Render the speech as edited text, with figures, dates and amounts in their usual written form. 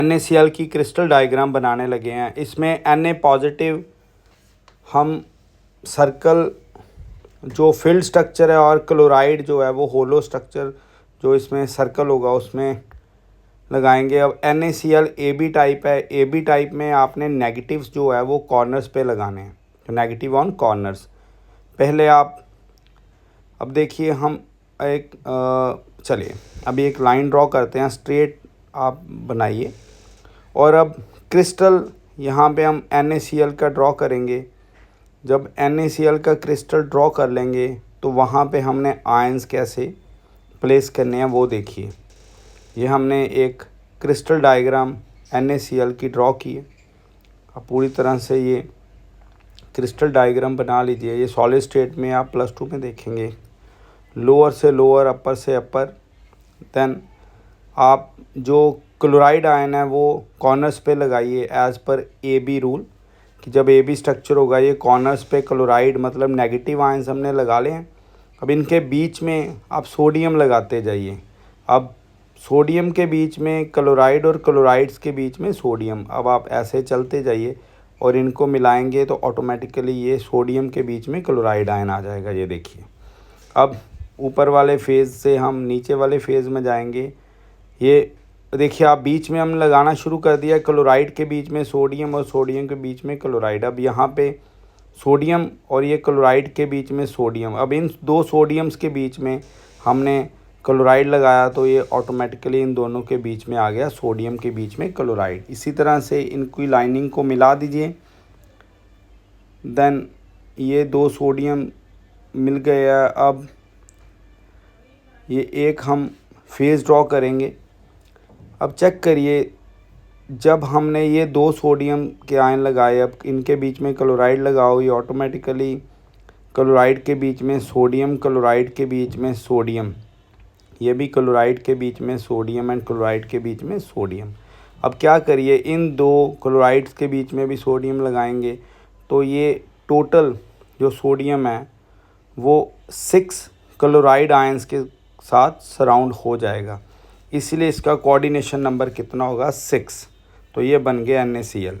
NaCl की crystal diagram बनाने लगे हैं। इसमें Na पॉजिटिव हम सर्कल जो फील्ड स्ट्रक्चर है और क्लोराइड जो है वो होलो स्ट्रक्चर जो इसमें सर्कल होगा उसमें लगाएंगे। अब NaCl AB टाइप है। AB टाइप में आपने नेगेटिव्स जो है वो कॉर्नर्स पे लगाने हैं, तो नेगेटिव ऑन कॉर्नर्स। पहले आप अब देखिए हम एक चलिए अभी एक लाइन ड्रॉ करते हैं, स्ट्रेट आप बनाइए। और अब क्रिस्टल यहाँ पे हम NaCl का ड्रॉ करेंगे। जब NaCl का क्रिस्टल ड्रॉ कर लेंगे तो वहाँ पे हमने आयंस कैसे प्लेस करने हैं वो देखिए। ये हमने एक क्रिस्टल डायग्राम NaCl की ड्रॉ की है। अब पूरी तरह से ये क्रिस्टल डायग्राम बना लीजिए। ये सॉलिड स्टेट में आप +2 में देखेंगे, लोअर से लोअर, अपर से अपर। देन आप जो क्लोराइड आयन है वो कॉर्नर्स पे लगाइए एज़ पर AB रूल, कि जब AB स्ट्रक्चर होगा ये कॉर्नर्स पे क्लोराइड मतलब नेगेटिव आयंस हमने लगा ले हैं। अब इनके बीच में आप सोडियम लगाते जाइए। अब सोडियम के बीच में क्लोराइड और क्लोराइड्स के बीच में सोडियम। अब आप ऐसे चलते जाइए और इनको मिलाएंगे तो ऑटोमेटिकली ये सोडियम के बीच में क्लोराइड आयन आ जाएगा। ये देखिए। अब ऊपर वाले फेज़ से हम नीचे वाले फेज़ में जाएंगे। ये देखिए आप बीच में हम लगाना शुरू कर दिया, क्लोराइड के बीच में सोडियम और सोडियम के बीच में क्लोराइड। अब यहाँ पे सोडियम और ये क्लोराइड के बीच में सोडियम। अब इन दो सोडियम्स के बीच में हमने क्लोराइड लगाया तो ये ऑटोमेटिकली इन दोनों के बीच में आ गया सोडियम के बीच में क्लोराइड। इसी तरह से इनकी लाइनिंग को मिला दीजिए। देन ये दो सोडियम मिल गया। अब ये एक हम फेज़ ड्रॉ करेंगे। अब चेक करिए, जब हमने ये दो सोडियम के आयन लगाए, अब इनके बीच में क्लोराइड लगाओ, ये ऑटोमेटिकली क्लोराइड के बीच में सोडियम, क्लोराइड के बीच में सोडियम, ये भी क्लोराइड के बीच में सोडियम एंड क्लोराइड के बीच में सोडियम। अब क्या करिए, इन दो क्लोराइड्स के बीच में भी सोडियम लगाएंगे तो ये टोटल जो सोडियम है वो 6 क्लोराइड आयंस के साथ सराउंड हो जाएगा। इसलिए इसका कोऑर्डिनेशन नंबर कितना होगा, 6। तो ये बन गया NaCl।